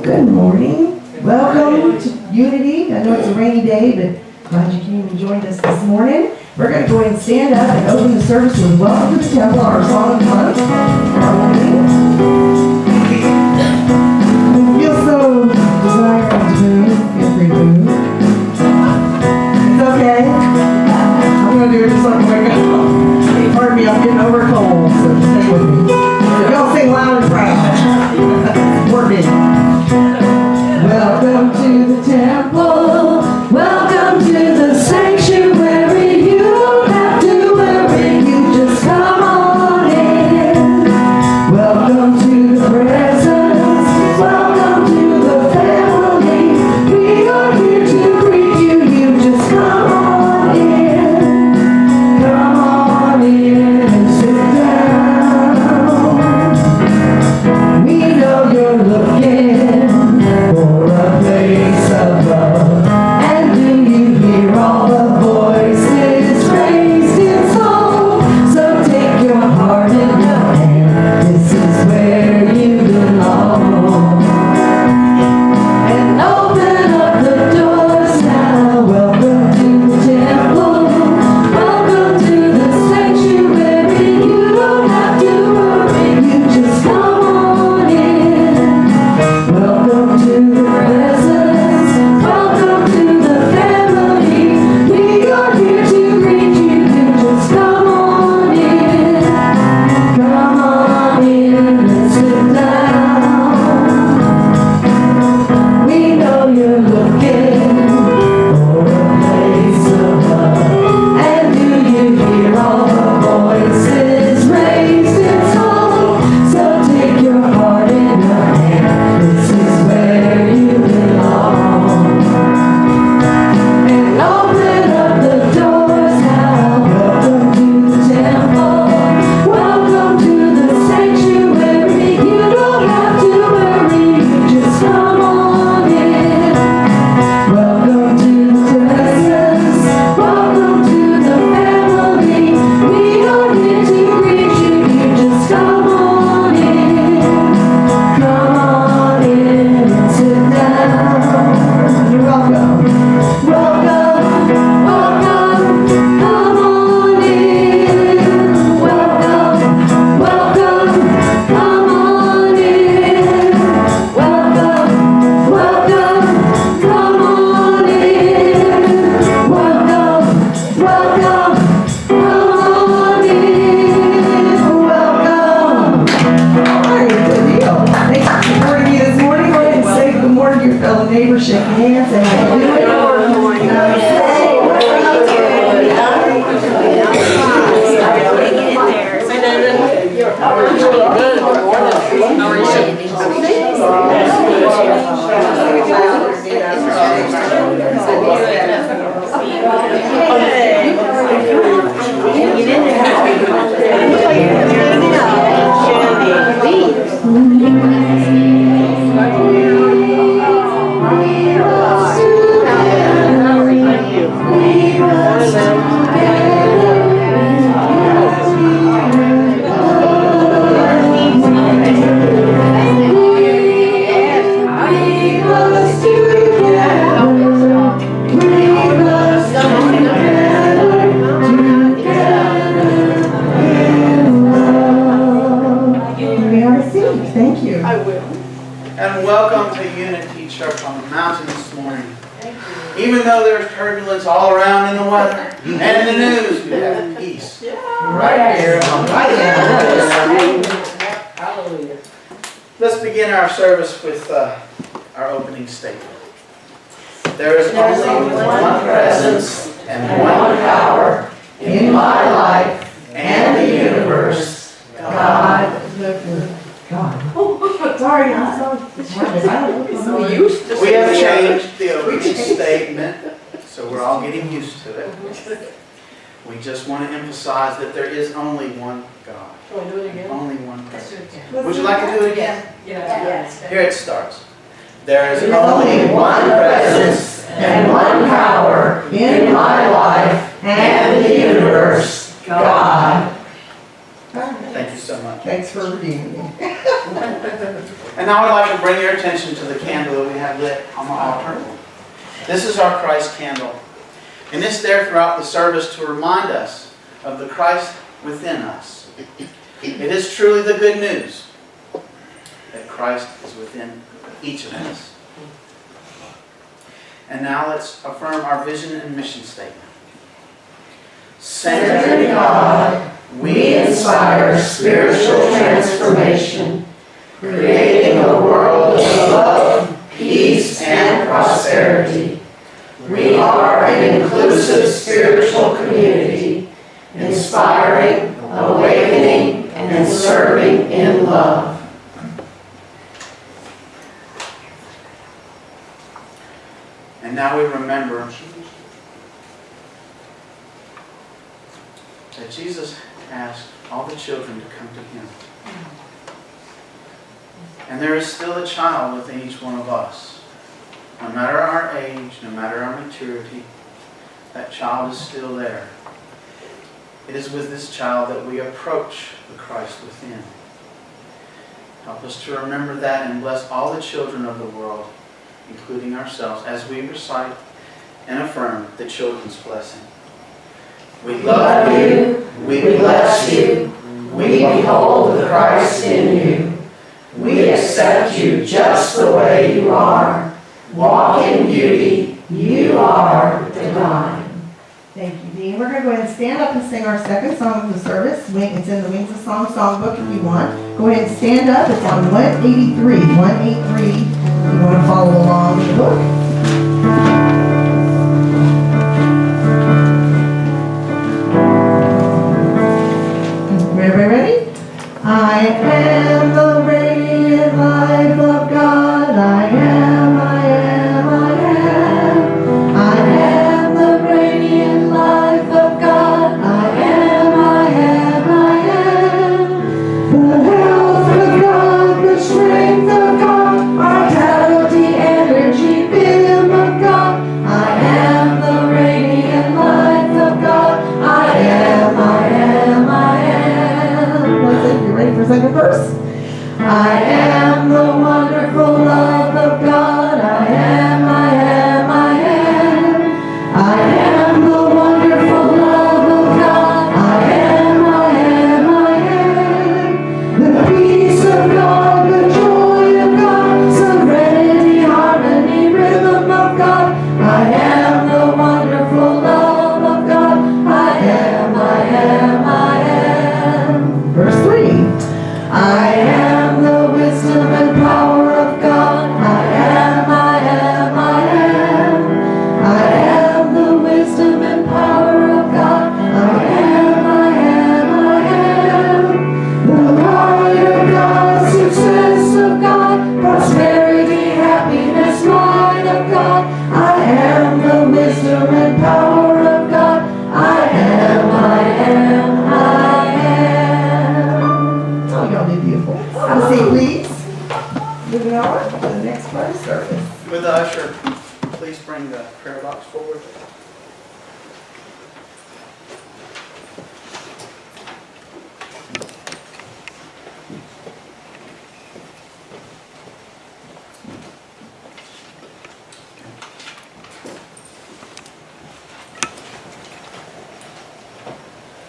Good morning. Welcome to Unity. I know it's a rainy day, but glad you came and joined us this morning. We're going to go ahead and stand up and open the service with Welcome to the Temple, our song of the month. Feel so desired to move. Feel free to move. It's okay. I'm going to do it just like wake up. Pardon me, I'm getting over a cold, so just stay with me. Y'all sing loud and proud. Support me. Welcome to the temple. Welcome to the sanctuary. You don't have to worry. You just come on in. Welcome to the presence. Welcome to the family. We are here to greet you. You just come on in. Come on in and sit down. We know you're looking for a place above. And do you hear all the voices raised in song? So take your heart in your hand. This is where you belong. And open up the doors now. Welcome to the temple. Welcome to the sanctuary. You don't have to worry. You just come on in. Welcome to the presence. Welcome to the family. We are here to greet you. You just come on in. Come on in and sit down. We know you're looking for a place above. And do you hear all the voices raised in song? So take your heart in your hand. This is where you belong. And open up the doors now. Welcome to the temple. Welcome to the sanctuary. You don't have to worry. You just come on in. Welcome to the presence. Welcome to the family. We are here to greet you. You just come on in. Come on in and sit down. You're welcome. Welcome, welcome, come on in. Welcome, welcome, come on in. Welcome, welcome, come on in. Welcome, welcome, come on in. Welcome. All right, good deal. Thank you for supporting me this morning. Go ahead and say good morning to your fellow neighbors, shake hands, and how you doing? Thank you. And welcome to Unity Church on the mountain this morning. Even though there's turbulence all around in the weather and in the news, we have peace right here on the mountain. Hallelujah. Let's begin our service with our opening statement. There is only one presence and one power in my life and the universe, God. God. Sorry, I'm sorry. We have changed the opening statement, so we're all getting used to it. We just want to emphasize that there is only one God. Can we do it again? Only one presence. Would you like to do it again? Yes. Here it starts. There is only one presence and one power in my life and the universe, God. Thank you so much. Thanks for redeeming me. And now I'd like to bring your attention to the candle that we have lit on the altar. This is our Christ candle. And it's there throughout the service to remind us of the Christ within us. It is truly the good news that Christ is within each of us. And now let's affirm our vision and mission statement. Centered in God, we inspire spiritual transformation, creating a world of love, peace, and prosperity. We are an inclusive spiritual community, inspiring, awakening, and serving in love. And now we remember that Jesus asked all the children to come to Him. And there is still a child within each one of us. No matter our age, no matter our maturity, that child is still there. It is with this child that we approach the Christ within. Help us to remember that and bless all the children of the world, including ourselves, as we recite and affirm the children's blessing. We love you, we bless you, we behold the Christ in you. We accept you just the way you are. Walk in beauty, you are divine. Thank you, Dean. We're going to go ahead and stand up and sing our second song of the service. It's in the Wings of Song songbook if you want. Go ahead and stand up. It's on 183. 183. If you want to follow along with the book. Everybody ready? I am the radiant life of God. I am, I am, I am. I am the radiant life of God. I am, I am, I am. The health of God, the strength of God, vitality, energy, beam of God. I am the radiant life of God. I am, I am, I am. What's it? You ready for second verse? I am the wonderful love of God. I am, I am, I am. I am the wonderful love of God. I am, I am, I am. The peace of God, the joy of God, serenity, harmony, rhythm of God. I am the wonderful love of God. I am, I am, I am. Verse 3. I am the wisdom and power of God. I am, I am, I am. I am the wisdom and power of God. I am, I am, I am. The light of God, success of God, prosperity, happiness, light of God. I am the wisdom and power of God. I am, I am, I am. Oh, y'all did beautiful. Have a seat, please. Moving on to the next part of service. With the usher, please bring the prayer box forward.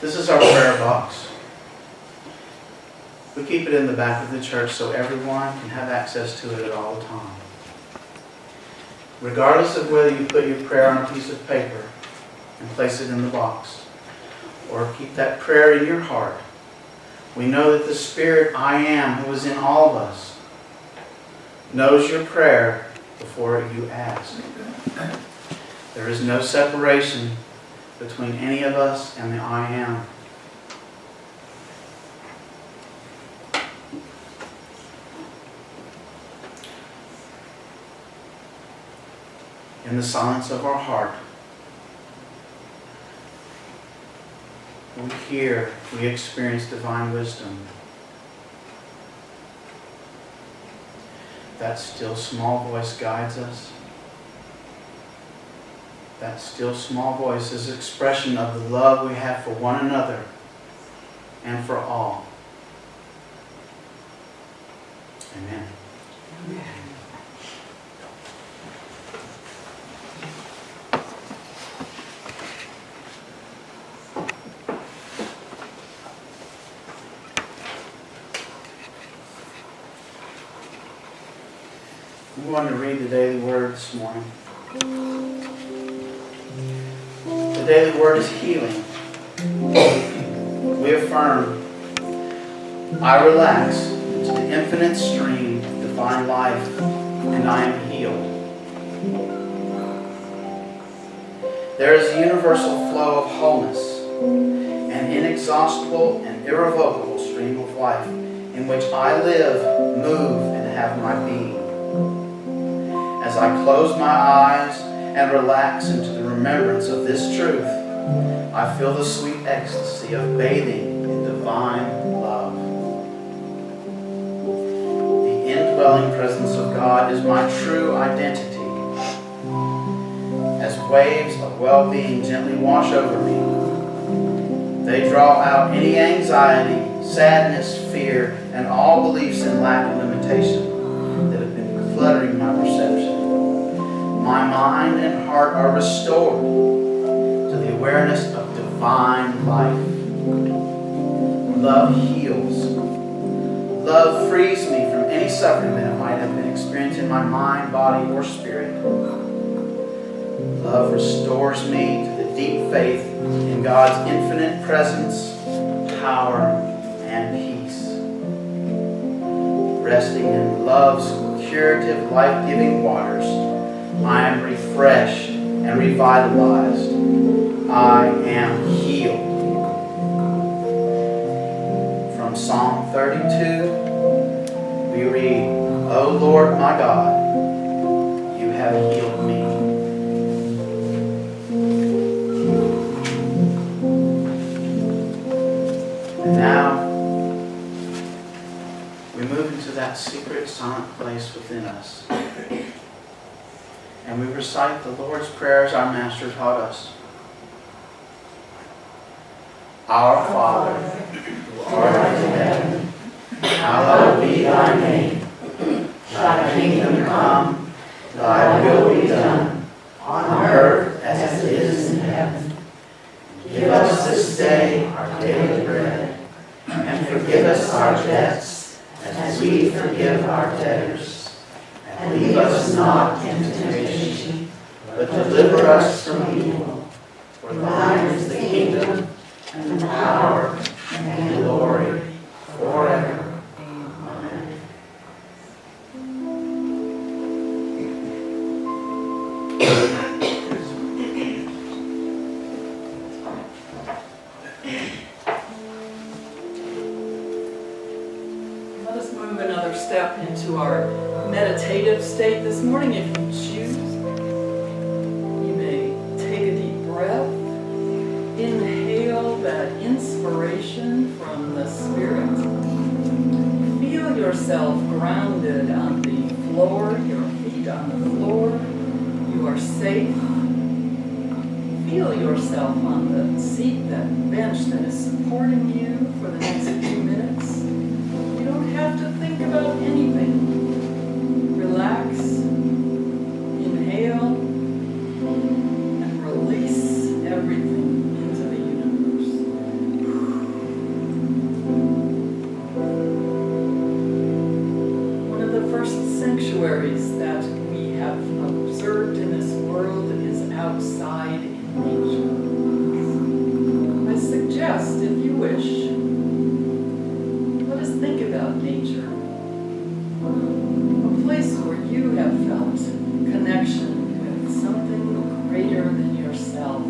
This is our prayer box. We keep it in the back of the church so everyone can have access to it at all times. Regardless of whether you put your prayer on a piece of paper and place it in the box, or keep that prayer in your heart, we know that the Spirit I Am, who is in all of us, knows your prayer before you ask. There is no separation between any of us and the I Am. In the silence of our heart, we hear, we experience divine wisdom. That still small voice guides us. That still small voice is an expression of the love we have for one another and for all. Amen. I'm going to read the daily word this morning. The daily word is healing. We affirm, I relax into the infinite stream of divine life, and I am healed. There is a universal flow of wholeness, an inexhaustible and irrevocable stream of life in which I live, move, and have my being. As I close my eyes and relax into the remembrance of this truth, I feel the sweet ecstasy of bathing in divine love. The indwelling presence of God is my true identity. As waves of well-being gently wash over me, they draw out any anxiety, sadness, fear, and all beliefs in lack and limitation that have been cluttering my perception. My mind and heart are restored to the awareness of divine life. Love heals. Love frees me from any suffering that I might have been experiencing in my mind, body, or spirit. Love restores me to the deep faith in God's infinite presence, power, and peace. Resting in love's curative, life-giving waters, I am refreshed and revitalized. I am healed. From Psalm 32, we read, O Lord my God, you have healed me. And now, we move into that secret, silent place within us. And we recite the Lord's Prayer as our Master taught us. Our Father, who art in heaven, hallowed be thy name. Thy kingdom come, thy will be done, on earth as it is in heaven. Give us this day our daily bread, and forgive us our debts, as we forgive our debtors. And lead us not into temptation, but deliver us from evil. For thine is the kingdom, and the power, and the glory, forever. Amen. Let us move another step into our meditative state this morning. If you choose, you may take a deep breath, inhale that inspiration from the Spirit, feel yourself grounded on the floor, your feet on the floor, you are safe. Feel yourself on the seat, that bench that is supporting you for the next few minutes. You don't have to think about anything. Relax, inhale, and release everything into the universe. One of the first sanctuaries that we have observed in this world is outside in nature. I suggest, if you wish, let us think about nature. A place where you have felt connection with something greater than yourself,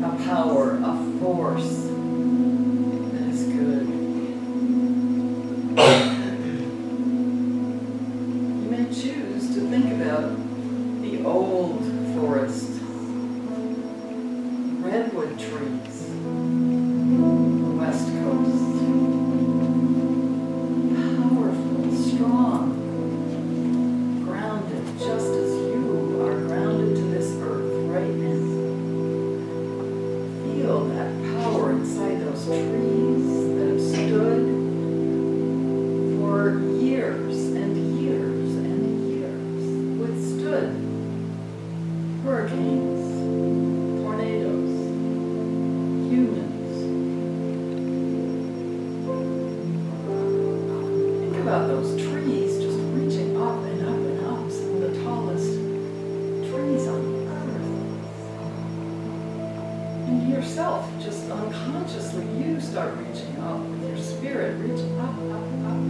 a power, a force that is good. You may choose to think about the old forest, about those trees just reaching up and up and up, some of the tallest trees on earth. And yourself, just unconsciously, you start reaching up with your spirit, reach up, up, up.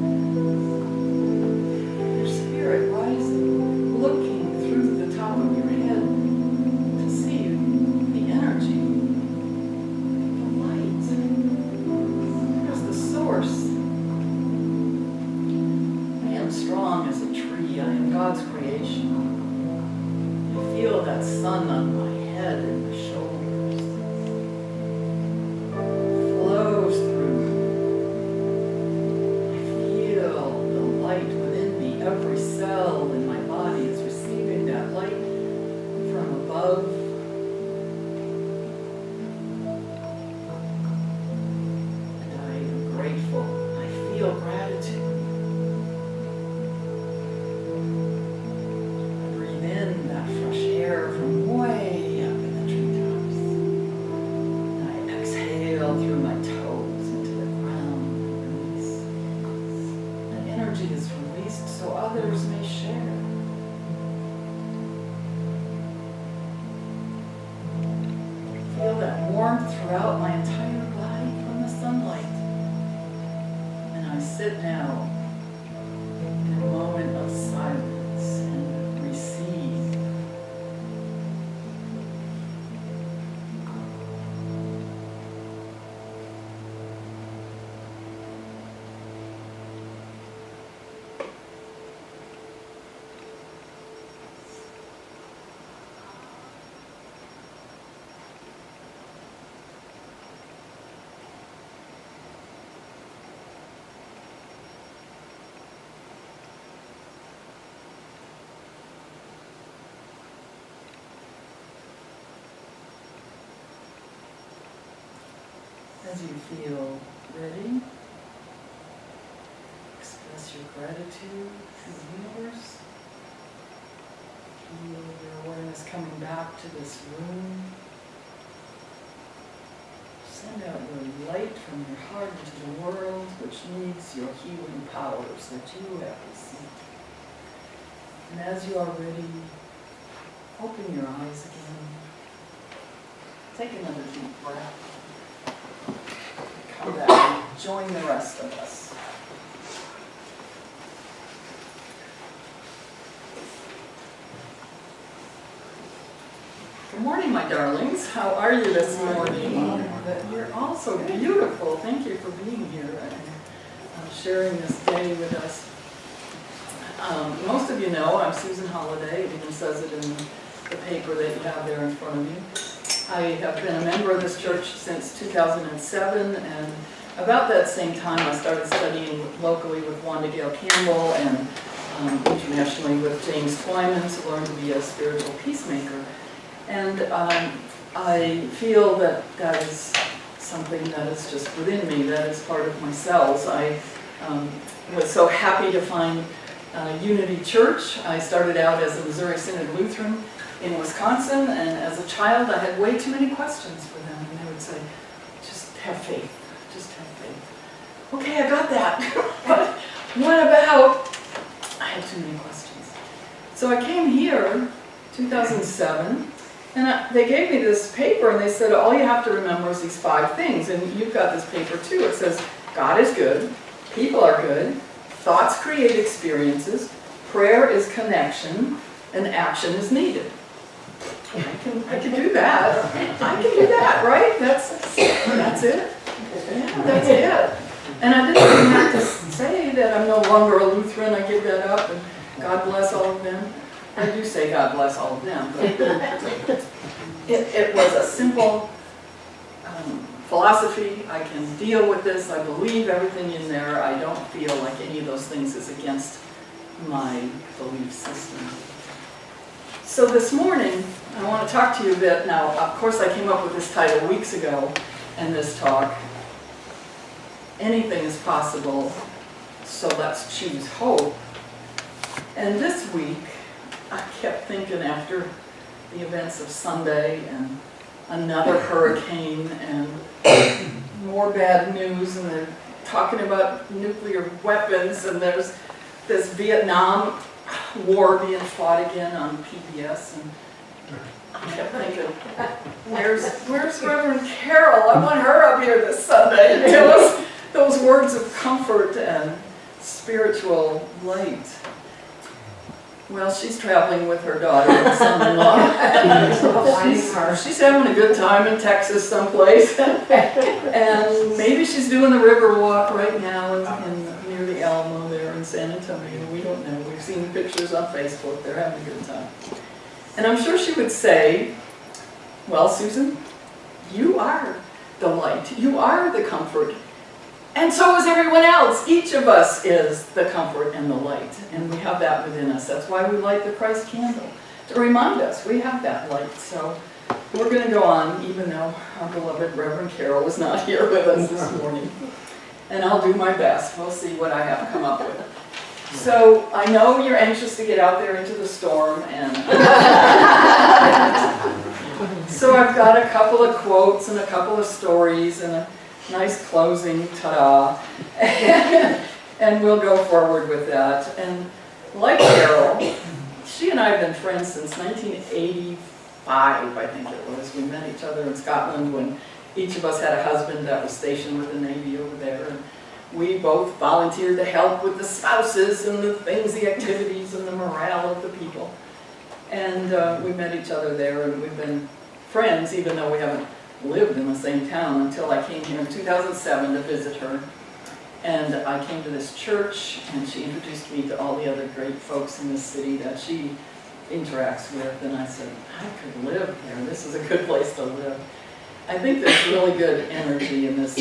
Your spirit rising, looking through the top of your head to see the energy, the light. There's the source. I am strong as a tree. I am God's creation. I feel that sun on my head and my shoulders. Flows through. I feel the light within me. Every cell in my body is receiving that light from above. And I am grateful. I feel gratitude. I breathe in that fresh air from way up in the treetops. And I exhale through my toes into the ground and release. And energy is released so others may share. Feel that warmth throughout my entire body from the sunlight. And I sit now in a moment of silence and receive. As you feel ready, express your gratitude to the universe. Feel your awareness coming back to this room. Send out your light from your heart into the world, which needs your healing powers that you have received. And as you are ready, open your eyes again. Take another deep breath. Come back and join the rest of us. Good morning, my darlings. How are you this morning? You're all so beautiful. Thank you for being here and sharing this day with us. Most of you know I'm Susan Holliday. It even says it in the paper that you have there in front of you. I have been a member of this church since 2007, and about that same time I started studying locally with Wanda Gale Campbell and internationally with James Twyman to learn to be a spiritual peacemaker. And I feel that that is something that is just within me, that is part of my cells. I was so happy to find Unity Church. I started out as a Missouri Synod Lutheran in Wisconsin, and as a child I had way too many questions for them, and they would say, just have faith, just have faith. Okay, I got that, but what about, I had too many questions. So I came here, 2007, and they gave me this paper, and they said, all you have to remember is these 5 things, and you've got this paper too. It says, God is good, people are good, thoughts create experiences, prayer is connection, and action is needed. I can do that. I can do that, right? That's it. Yeah, that's it. And I didn't even have to say that I'm no longer a Lutheran. I give that up, and God bless all of them. I do say God bless all of them, but it was a simple philosophy. I can deal with this. I believe everything in there. I don't feel like any of those things is against my belief system. So this morning, I want to talk to you a bit. Now, of course, I came up with this title weeks ago in this talk. Anything is possible, so let's choose hope. And this week, I kept thinking after the events of Sunday and another hurricane and more bad news and the talking about nuclear weapons, and there's this Vietnam War being fought again on PBS, and I kept thinking, where's Reverend Carol? I want her up here this Sunday to tell us those words of comfort and spiritual light. Well, she's traveling with her daughter and son-in-law. She's having a good time in Texas someplace. And maybe she's doing the river walk right now near the Alamo there in San Antonio. We don't know. We've seen pictures on Facebook. They're having a good time. And I'm sure she would say, well, Susan, you are the light. You are the comfort. And so is everyone else. Each of us is the comfort and the light. And we have that within us. That's why we light the Christ candle, to remind us we have that light. So we're going to go on, even though our beloved Reverend Carol is not here with us this morning. And I'll do my best. We'll see what I have come up with. So I know you're anxious to get out there into the storm. And so I've got a couple of quotes and a couple of stories and a nice closing, ta-da, and we'll go forward with that. And like Carol, she and I have been friends since 1985, I think it was. We met each other in Scotland when each of us had a husband that was stationed with the Navy over there. And we both volunteered to help with the spouses and the things, the activities and the morale of the people. And we met each other there, and we've been friends, even though we haven't lived in the same town, until I came here in 2007 to visit her. And I came to this church, and she introduced me to all the other great folks in this city that she interacts with, and I said, I could live there. This is a good place to live. I think there's really good energy in this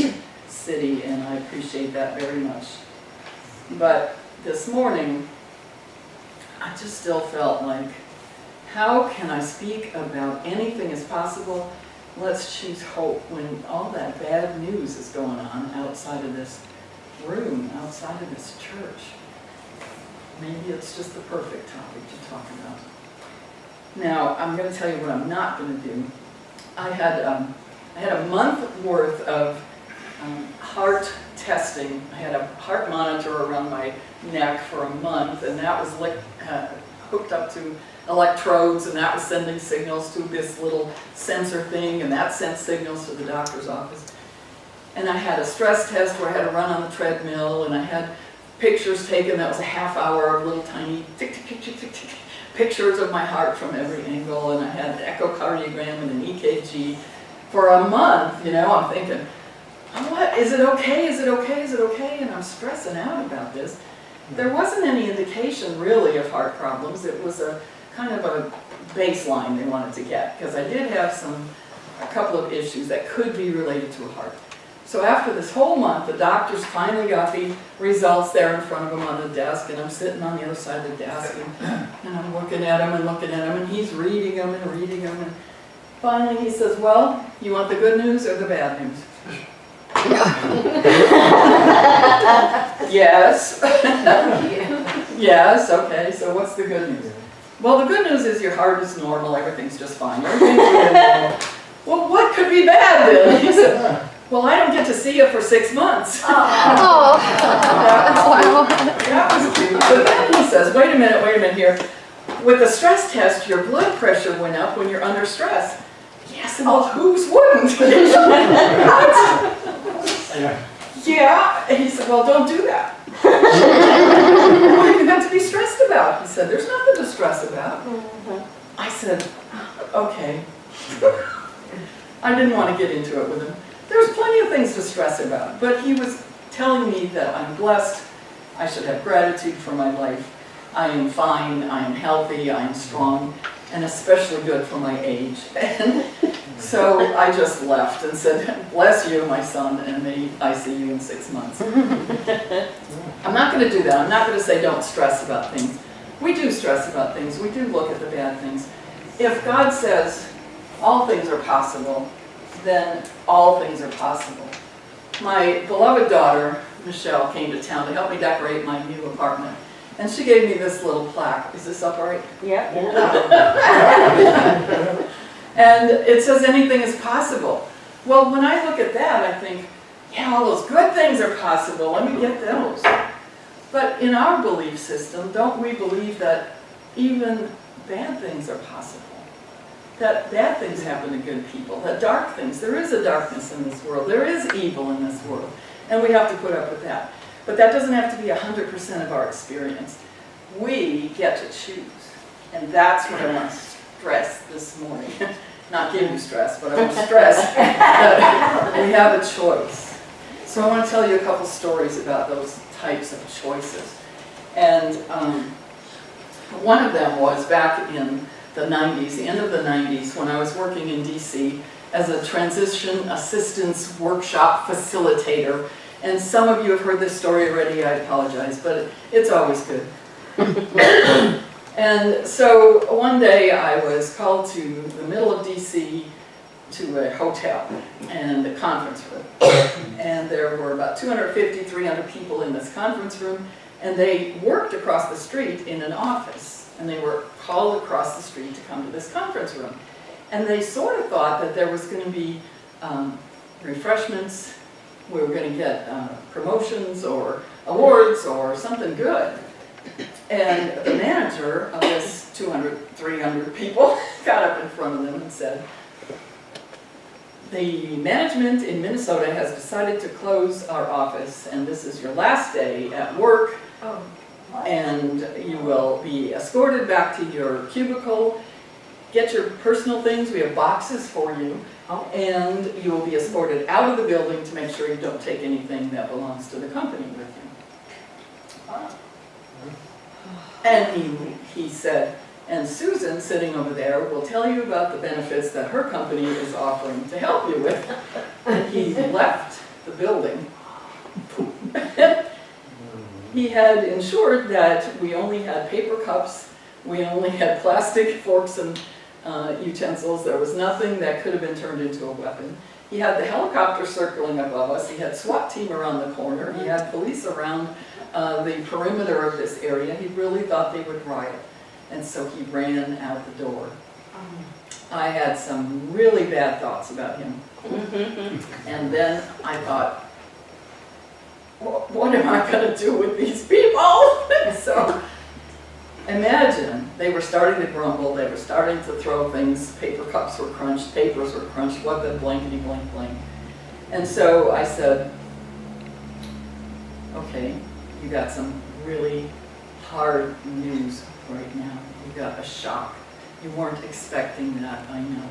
city, and I appreciate that very much. But this morning, I just still felt like, how can I speak about anything is possible? Let's choose hope when all that bad news is going on outside of this room, outside of this church. Maybe it's just the perfect topic to talk about. Now, I'm going to tell you what I'm not going to do. I had a month worth of heart testing. I had a heart monitor around my neck for a month, and that was hooked up to electrodes, and that was sending signals to this little sensor thing, and that sent signals to the doctor's office. And I had a stress test where I had to run on the treadmill, and I had pictures taken. That was a half hour of little tiny tick, tick, tick, tick, tick, tick, pictures of my heart from every angle, and I had an echocardiogram and an EKG for a month. You know, I'm thinking, what, is it okay, is it okay, is it okay? And I'm stressing out about this. There wasn't any indication really of heart problems. It was a kind of a baseline they wanted to get, because I did have a couple of issues that could be related to a heart. So after this whole month, the doctors finally got the results there in front of them on the desk, and I'm sitting on the other side of the desk, and I'm looking at him and looking at him, and he's reading them and reading them, and finally he says, well, you want the good news or the bad news? Yes. Yes, okay, so what's the good news? Well, the good news is your heart is normal, everything's just fine. Everything's really normal. Well, what could be bad then? He said, well, I don't get to see you for 6 months. Oh. That was cute. But then he says, wait a minute here. With the stress test, your blood pressure went up when you're under stress. Yes, well, whose wouldn't? What? Yeah. And he said, well, don't do that. What have you got to be stressed about? He said, there's nothing to stress about. I said, okay. I didn't want to get into it with him. There's plenty of things to stress about, but he was telling me that I'm blessed, I should have gratitude for my life, I am fine, I am healthy, I am strong, and especially good for my age. And so I just left and said, bless you, my son, and may I see you in 6 months. I'm not going to do that. I'm not going to say don't stress about things. We do stress about things. We do look at the bad things. If God says all things are possible, then all things are possible. My beloved daughter, Michelle, came to town to help me decorate my new apartment. And she gave me this little plaque. Is this upright? Yeah. And it says anything is possible. Well, when I look at that, I think, yeah, all those good things are possible, let me get those. But in our belief system, don't we believe that even bad things are possible? That bad things happen to good people, that dark things, there is a darkness in this world, there is evil in this world, and we have to put up with that. But that doesn't have to be 100% of our experience. We get to choose, and that's what I want to stress this morning. Not give you stress, but I want to stress that we have a choice. So I want to tell you a couple stories about those types of choices. And one of them was back in the 90s, the end of the 90s, when I was working in DC as a transition assistance workshop facilitator. And some of you have heard this story already, I apologize, but it's always good. And so one day I was called to the middle of DC to a hotel and a conference room. And there were about 250, 300 people in this conference room, and they worked across the street in an office. And they were called across the street to come to this conference room. And they sort of thought that there was going to be refreshments, we were going to get promotions or awards or something good. And the manager of this 200, 300 people got up in front of them and said, the management in Minnesota has decided to close our office, and this is your last day at work, and you will be escorted back to your cubicle, get your personal things, we have boxes for you, and you will be escorted out of the building to make sure you don't take anything that belongs to the company with you. And he said, and Susan, sitting over there, will tell you about the benefits that her company is offering to help you with. And he left the building. He had ensured that we only had paper cups, we only had plastic forks and utensils. There was nothing that could have been turned into a weapon. He had the helicopter circling above us. He had SWAT team around the corner. He had police around the perimeter of this area. He really thought they would riot. And so he ran out the door. I had some really bad thoughts about him. And then I thought, what am I going to do with these people? So imagine, they were starting to grumble, they were starting to throw things, paper cups were crunched, papers were crunched, what the blankety blank blank. And so I said, okay, you got some really hard news right now. You got a shock. You weren't expecting that, I know.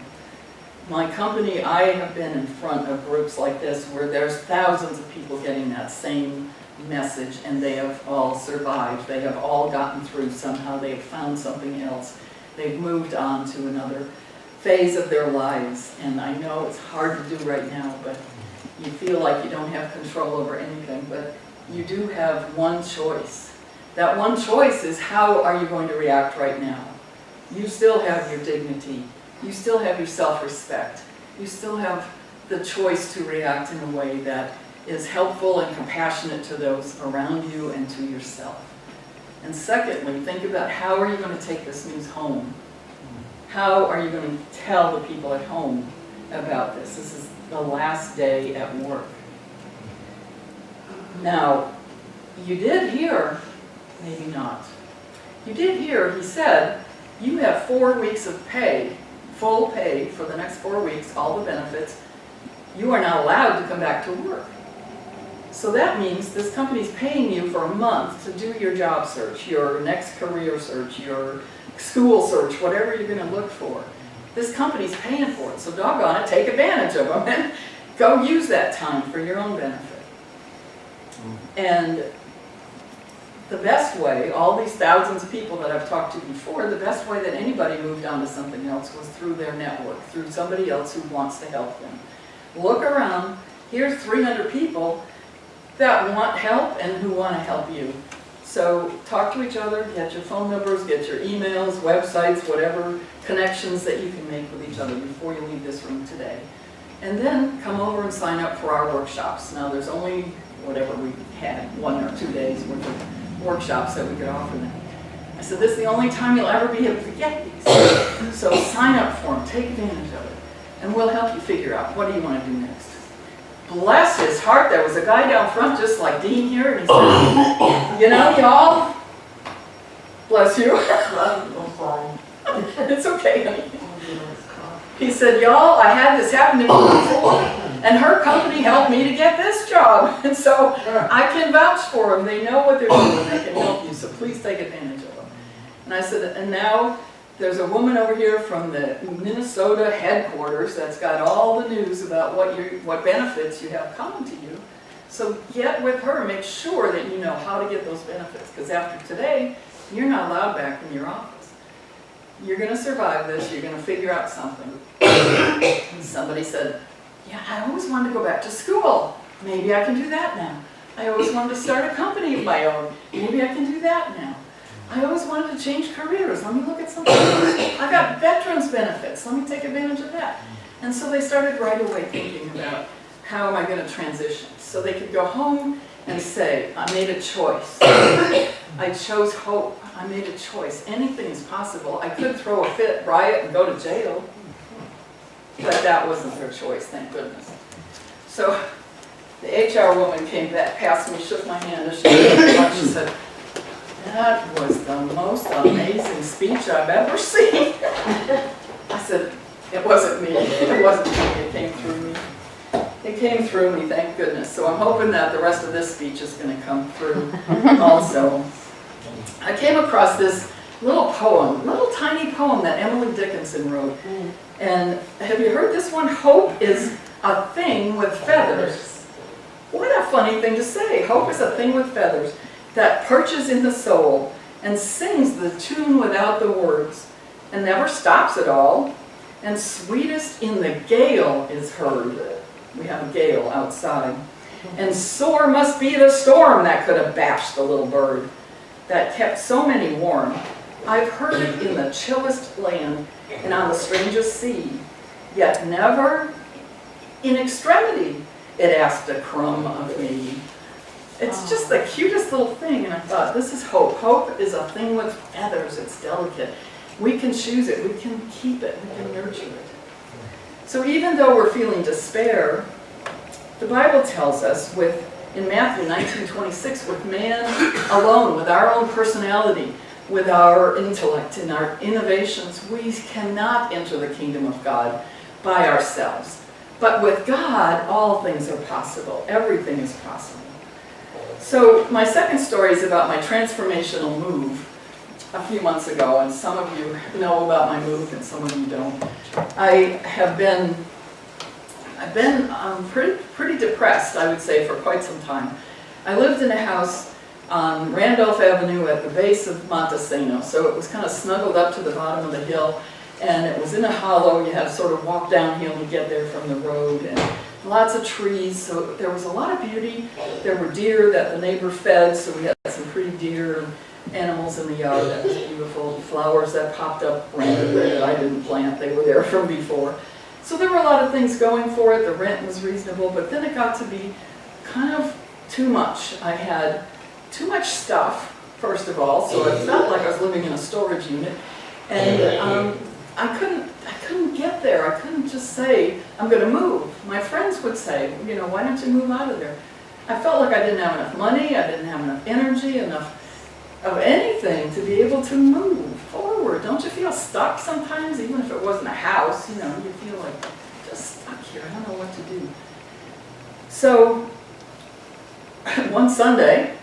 My company, I have been in front of groups like this where there's thousands of people getting that same message, and they have all survived. They have all gotten through somehow. They have found something else. They've moved on to another phase of their lives. And I know it's hard to do right now, but you feel like you don't have control over anything, but you do have one choice. That one choice is, how are you going to react right now? You still have your dignity. You still have your self-respect. You still have the choice to react in a way that is helpful and compassionate to those around you and to yourself. And secondly, think about, how are you going to take this news home? How are you going to tell the people at home about this? This is the last day at work. Now, you did hear, maybe not, you did hear, he said, you have 4 weeks of pay, full pay for the next 4 weeks, all the benefits. You are not allowed to come back to work. So that means this company's paying you for a month to do your job search, your next career search, your school search, whatever you're going to look for. This company's paying for it, so doggone it, take advantage of them and go use that time for your own benefit. And the best way, all these thousands of people that I've talked to before, the best way that anybody moved on to something else was through their network, through somebody else who wants to help them. Look around, here's 300 people that want help and who want to help you. So talk to each other, get your phone numbers, get your emails, websites, whatever connections that you can make with each other before you leave this room today. And then come over and sign up for our workshops. Now there's only, whatever we had, 1 or 2 days worth of workshops that we could offer them. I said, this is the only time you'll ever be able to get these. So sign up for them, take advantage of it, and we'll help you figure out, what do you want to do next? bless his heart, there was a guy down front just like Dean here, and he said, you know, y'all, bless you. It's okay, honey. He said, y'all, I had this happen to me before, and her company helped me to get this job. And so I can vouch for them. They know what they're doing. They can help you, so please take advantage of them. And I said, and now there's a woman over here from the Minnesota headquarters that's got all the news about what benefits you have coming to you. So get with her, make sure that you know how to get those benefits, because after today, you're not allowed back in your office. You're going to survive this, you're going to figure out something. Somebody said, yeah, I always wanted to go back to school. Maybe I can do that now. I always wanted to start a company of my own. Maybe I can do that now. I always wanted to change careers. Let me look at something else. I got veterans benefits. Let me take advantage of that. And so they started right away thinking about, how am I going to transition? So they could go home and say, I made a choice. I chose hope. I made a choice. Anything is possible. I could throw a fit, riot, and go to jail. But that wasn't their choice, thank goodness. So the HR woman came back past me, shook my hand, and she said, that was the most amazing speech I've ever seen. I said, it wasn't me. It wasn't me. It came through me. It came through me, thank goodness. So I'm hoping that the rest of this speech is going to come through also. I came across this little poem, little tiny poem that Emily Dickinson wrote. And have you heard this one? Hope is a thing with feathers. What a funny thing to say. Hope is a thing with feathers that perches in the soul and sings the tune without the words and never stops at all. And sweetest in the gale is heard. We have a gale outside. And sore must be the storm that could have bashed the little bird that kept so many warm. I've heard it in the chillest land and on the strangest sea, yet never in extremity it asked a crumb of me. It's just the cutest little thing, and I thought, this is hope. Hope is a thing with feathers. It's delicate. We can choose it. We can keep it. We can nurture it. So even though we're feeling despair, the Bible tells us in Matthew 19:26, with man alone, with our own personality, with our intellect and our innovations, we cannot enter the kingdom of God by ourselves. But with God, all things are possible. Everything is possible. So my second story is about my transformational move a few months ago, and some of you know about my move and some of you don't. I've been pretty depressed, I would say, for quite some time. I lived in a house on Randolph Avenue at the base of Montesano, so it was kind of snuggled up to the bottom of the hill, and it was in a hollow. You had to sort of walk downhill to get there from the road, and lots of trees, so there was a lot of beauty. There were deer that the neighbor fed, so we had some pretty deer and animals in the yard. That was beautiful. Flowers that popped up randomly that I didn't plant, they were there from before. So there were a lot of things going for it. The rent was reasonable, but then it got to be kind of too much. I had too much stuff, first of all, so it felt like I was living in a storage unit, and I couldn't get there. I couldn't just say, I'm going to move. My friends would say, you know, why don't you move out of there? I felt like I didn't have enough money, I didn't have enough energy, enough of anything to be able to move forward. Don't you feel stuck sometimes, even if it wasn't a house? You know, you feel like, just stuck here, I don't know what to do. So, one Sunday,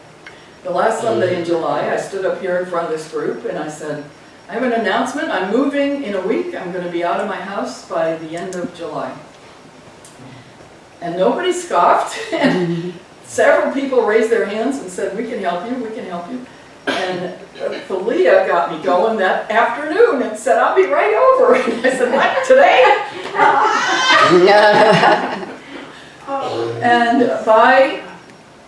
the last Sunday in July, I stood up here in front of this group and I said, I have an announcement. I'm moving in a week. I'm going to be out of my house by the end of July. And nobody scoffed. And several people raised their hands and said, we can help you, we can help you. And Thalia got me going that afternoon and said, I'll be right over. And I said, what, today? And by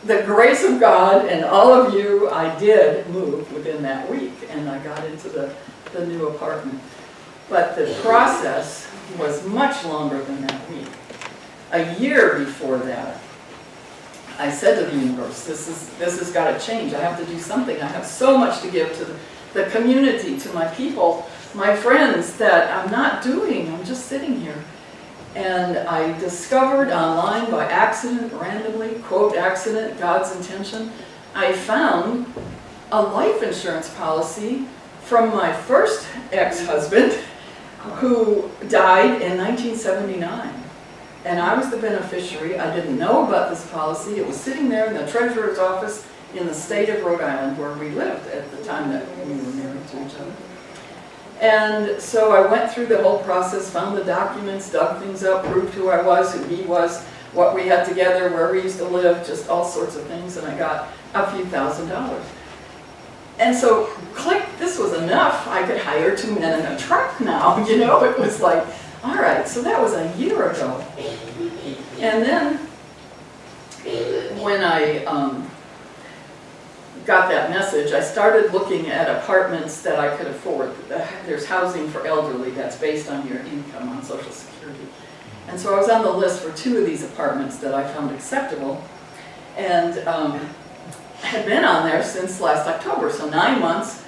the grace of God and all of you, I did move within that week, and I got into the new apartment. But the process was much longer than that week. A year before that, I said to the universe, this has got to change. I have to do something. I have so much to give to the community, to my people, my friends, that I'm not doing. I'm just sitting here. And I discovered online by accident, randomly, quote, accident, God's intention, I found a life insurance policy from my first ex-husband who died in 1979. And I was the beneficiary. I didn't know about this policy. It was sitting there in the treasurer's office in the state of Rhode Island where we lived at the time that we were married to each other. And so I went through the whole process, found the documents, dug things up, proved who I was, who he was, what we had together, where we used to live, just all sorts of things, and I got a few $1,000s. And so, click, this was enough. I could hire 2 men in a truck now, you know? It was like, all right, so that was a year ago. And then, when I got that message, I started looking at apartments that I could afford. There's housing for elderly that's based on your income on Social Security. And so I was on the list for 2 of these apartments that I found acceptable. And had been on there since last October, so 9 months.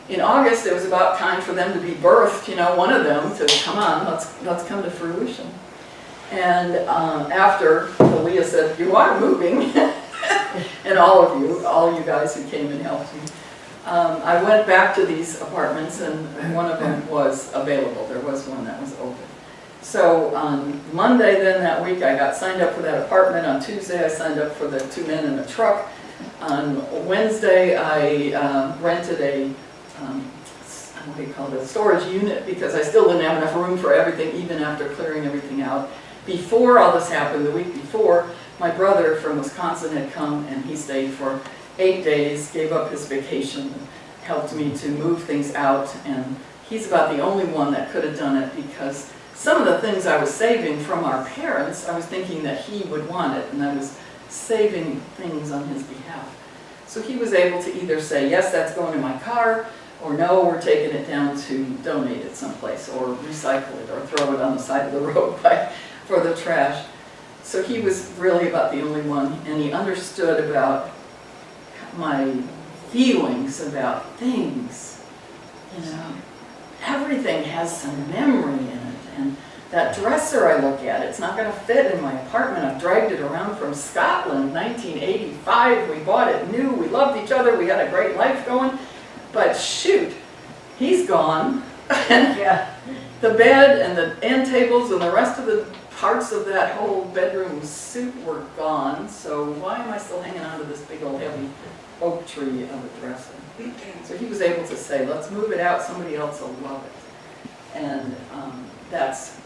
In August, it was about time for them to be birthed, you know, one of them to come on, let's come to fruition. And after Leah said, you are moving, and all you guys who came and helped me, I went back to these apartments, and one of them was available. There was one that was open. So on Monday then that week, I got signed up for that apartment. On Tuesday, I signed up for the 2 men in the truck. On Wednesday, I rented a, what do you call it, a storage unit, because I still didn't have enough room for everything, even after clearing everything out. Before all this happened, the week before, my brother from Wisconsin had come, and he stayed for 8 days, gave up his vacation, helped me to move things out, and he's about the only one that could have done it, because some of the things I was saving from our parents, I was thinking that he would want it, and I was saving things on his behalf. So he was able to either say, yes, that's going in my car, or no, we're taking it down to donate it someplace, or recycle it, or throw it on the side of the road for the trash. So he was really about the only one, and he understood about my feelings about things. You know, everything has some memory in it, and that dresser I look at, it's not going to fit in my apartment. I've dragged it around from Scotland, 1985. We bought it new. We loved each other. We had a great life going. But shoot, he's gone. And the bed and the end tables and the rest of the parts of that whole bedroom suite were gone. So why am I still hanging on to this big old heavy oak tree of a dresser? So he was able to say, let's move it out. Somebody else will love it. And that's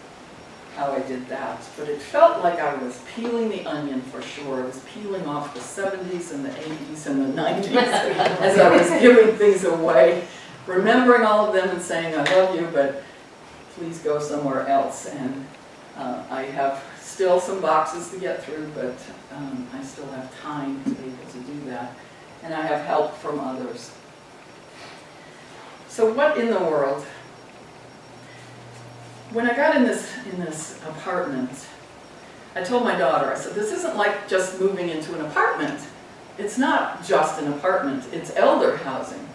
how I did that. But it felt like I was peeling the onion for sure. I was peeling off the 70s and the 80s and the 90s as I was giving things away, remembering all of them and saying, I love you, but please go somewhere else. And I have still some boxes to get through, but I still have time to be able to do that. And I have help from others. So what in the world? When I got in this apartment, I told my daughter, I said, this isn't like just moving into an apartment. It's not just an apartment, it's elder housing.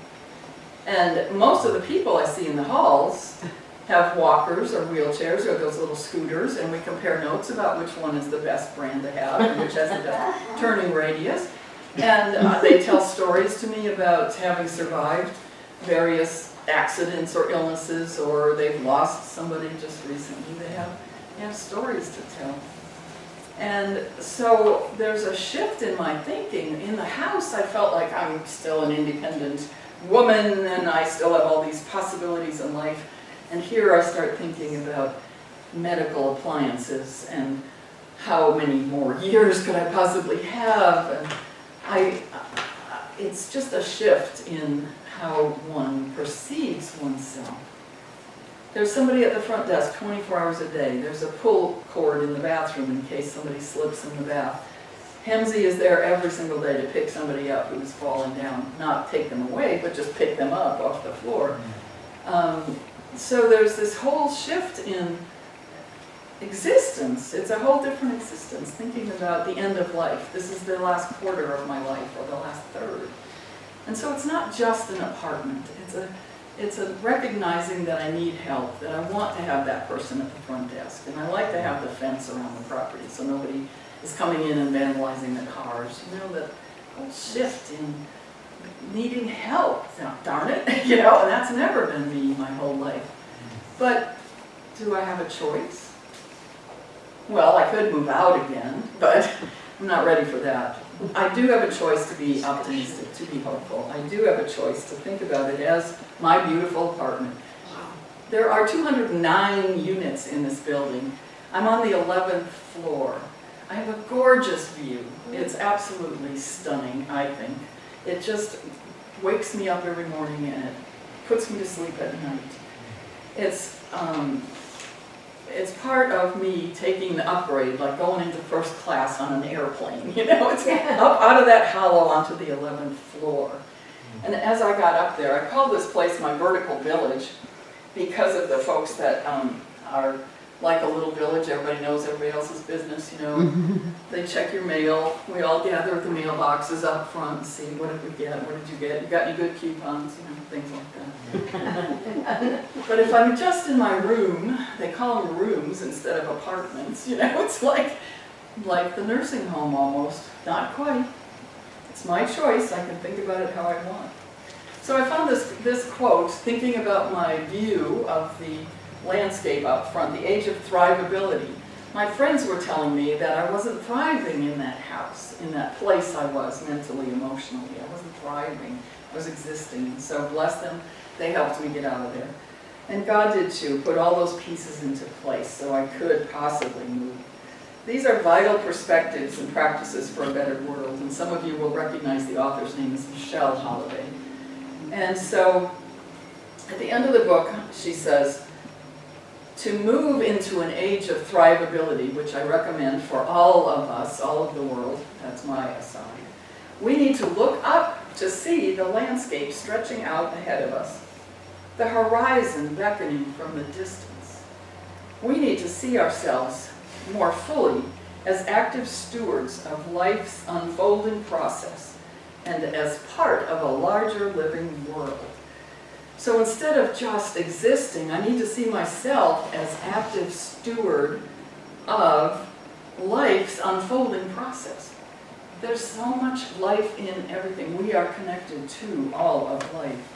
And most of the people I see in the halls have walkers or wheelchairs or those little scooters, and we compare notes about which one is the best brand to have and which has the best turning radius. And they tell stories to me about having survived various accidents or illnesses, or they've lost somebody just recently. They have stories to tell. And so there's a shift in my thinking. In the house, I felt like I'm still an independent woman, and I still have all these possibilities in life. And here I start thinking about medical appliances and how many more years could I possibly have. And it's just a shift in how one perceives oneself. There's somebody at the front desk 24 hours a day. There's a pull cord in the bathroom in case somebody slips in the bath. Hemsey is there every single day to pick somebody up who's fallen down. Not take them away, but just pick them up off the floor. So there's this whole shift in existence. It's a whole different existence, thinking about the end of life. This is the last quarter of my life, or the last third. And so it's not just an apartment. it's a recognizing that I need help, that I want to have that person at the front desk. And I like to have the fence around the property so nobody is coming in and vandalizing the cars. You know, that whole shift in needing help. Now, darn it, you know, and that's never been me my whole life. But do I have a choice? Well, I could move out again, but I'm not ready for that. I do have a choice to be optimistic, to be hopeful. I do have a choice to think about it as my beautiful apartment. There are 209 units in this building. I'm on the 11th floor. I have a gorgeous view. It's absolutely stunning, I think. It just wakes me up every morning and it puts me to sleep at night. It's part of me taking the upgrade, like going into first class on an airplane, you know, it's up out of that hollow onto the 11th floor. And as I got up there, I called this place my vertical village because of the folks that are like a little village. Everybody knows everybody else's business, you know. They check your mail. We all gather at the mailboxes up front and see, what did we get, what did you get, you got any good coupons, you know, things like that. But if I'm just in my room, they call them rooms instead of apartments, you know, it's like the nursing home almost. Not quite. It's my choice. I can think about it how I want. So I found this quote, thinking about my view of the landscape up front, the age of thrivability. My friends were telling me that I wasn't thriving in that house, in that place I was mentally, emotionally. I wasn't thriving, I was existing. And so bless them, they helped me get out of there. And God did too, put all those pieces into place so I could possibly move. These are vital perspectives and practices for a better world. And some of you will recognize the author's name is Michelle Holliday. And so at the end of the book, she says, to move into an age of thrivability, which I recommend for all of us, all of the world, that's my aside, we need to look up to see the landscape stretching out ahead of us, the horizon beckoning from the distance. We need to see ourselves more fully as active stewards of life's unfolding process and as part of a larger living world. So instead of just existing, I need to see myself as active steward of life's unfolding process. There's so much life in everything. We are connected to all of life.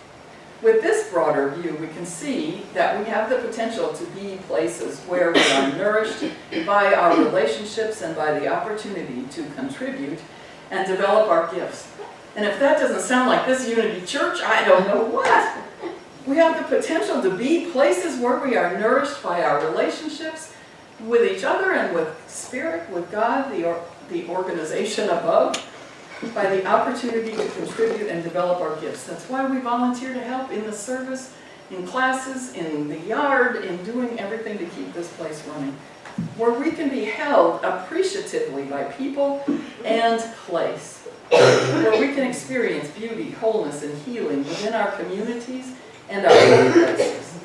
With this broader view, we can see that we have the potential to be places where we are nourished by our relationships and by the opportunity to contribute and develop our gifts. And if that doesn't sound like this Unity Church, I don't know what. We have the potential to be places where we are nourished by our relationships with each other and with Spirit, with God, the organization above, by the opportunity to contribute and develop our gifts. That's why we volunteer to help in the service, in classes, in the yard, in doing everything to keep this place running, where we can be held appreciatively by people and place, where we can experience beauty, wholeness, and healing within our communities and our own places,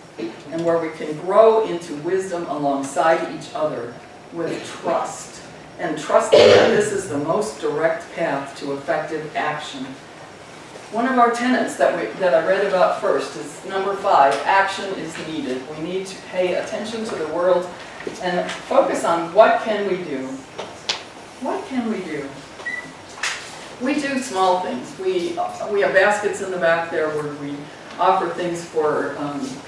and where we can grow into wisdom alongside each other with trust, and trusting that this is the most direct path to effective action. One of our tenets that I read about first is number 5, action is needed. We need to pay attention to the world and focus on what can we do. What can we do? We do small things. We have baskets in the back there where we offer things for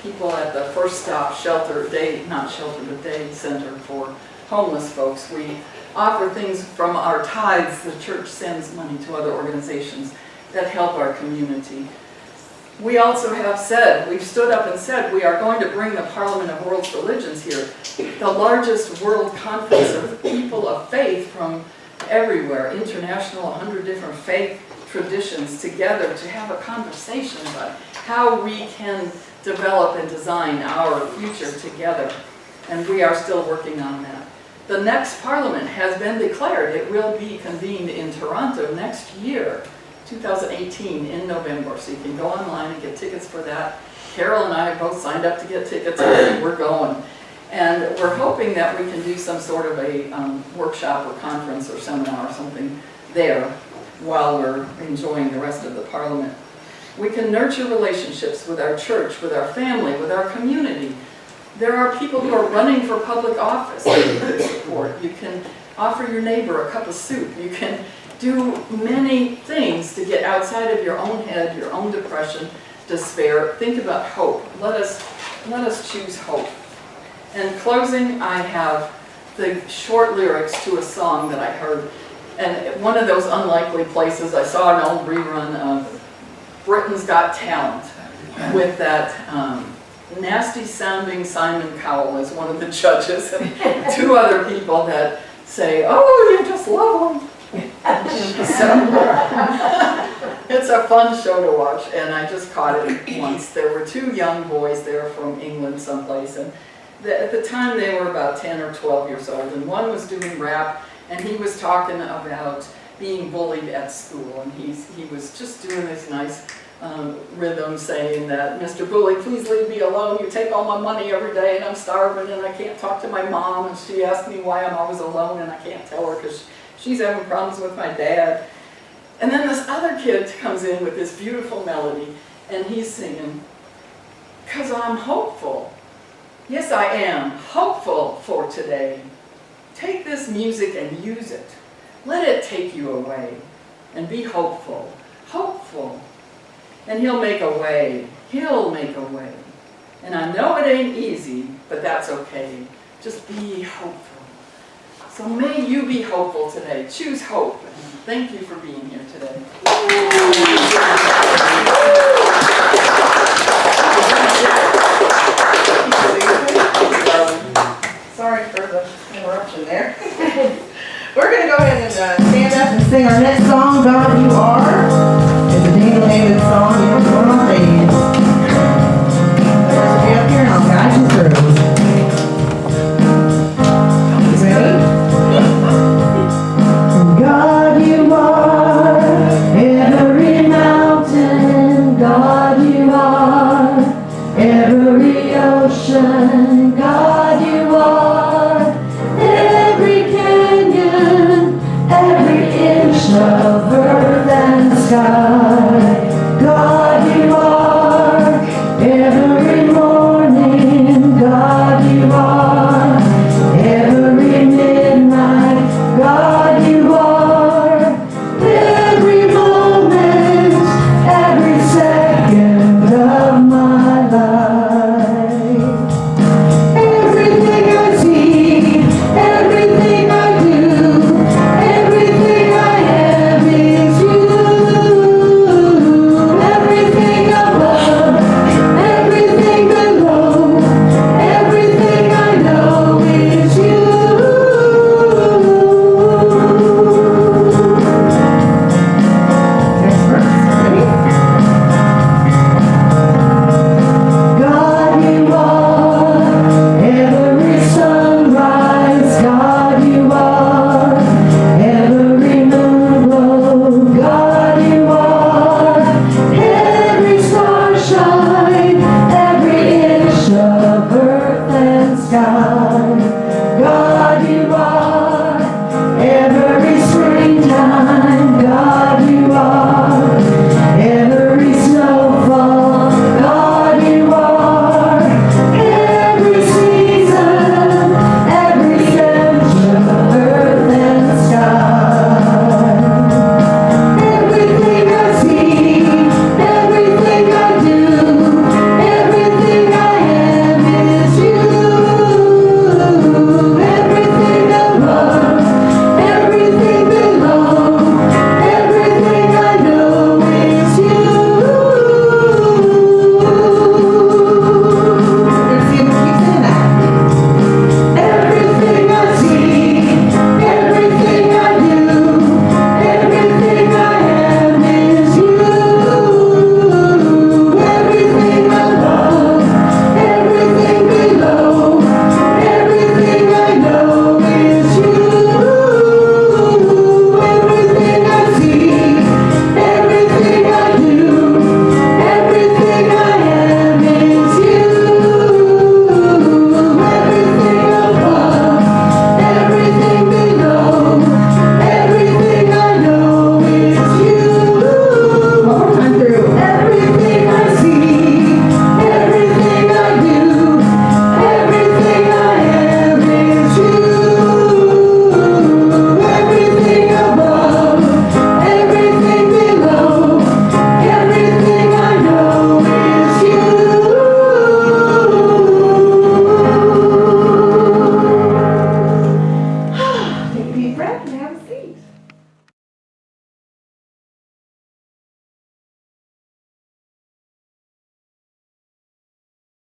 people at the First Stop day center for homeless folks. We offer things from our tithes. The church sends money to other organizations that help our community. We also have said, we've stood up and said, we are going to bring the Parliament of World Religions here, the largest world conference of people of faith from everywhere, international, 100 different faith traditions together to have a conversation about how we can develop and design our future together. And we are still working on that. The next Parliament has been declared. It will be convened in Toronto next year, 2018, in November. So you can go online and get tickets for that. Carol and I both signed up to get tickets, and we're going. And we're hoping that we can do some sort of a workshop or conference or seminar or something there while we're enjoying the rest of the Parliament. We can nurture relationships with our church, with our family, with our community. There are people who are running for public office that you can support. You can offer your neighbor a cup of soup. You can do many things to get outside of your own head, your own depression, despair. Think about hope. Let us choose hope. And closing, I have the short lyrics to a song that I heard. And one of those unlikely places, I saw an old rerun of Britain's Got Talent with that nasty sounding Simon Cowell as one of the judges and two other people that say, oh, you just love him. So, it's a fun show to watch, and I just caught it once. There were two young boys there from England someplace, and at the time they were about 10 or 12 years old, and one was doing rap, and he was talking about being bullied at school, and he was just doing this nice rhythm saying that, Mr. Bully, please leave me alone. You take all my money every day, and I'm starving, and I can't talk to my mom, and she asks me why I'm always alone, and I can't tell her because she's having problems with my dad. And then this other kid comes in with this beautiful melody, and he's singing, "'Cause I'm hopeful. Yes, I am hopeful for today. Take this music and use it. Let it take you away. And be hopeful, hopeful. And he'll make a way. He'll make a way. And I know it ain't easy, but that's okay. Just be hopeful." So may you be hopeful today. Choose hope. And thank you for being here today. Sorry for the interruption there. We're going to go ahead and stand up and sing our next song, God You Are. It's the name of the song, you know, going on stage. The rest will be up here and I'll guide you through. Ready? God you are, every mountain, God you are, every ocean, God you are, every canyon, every inch of breath and have a seat.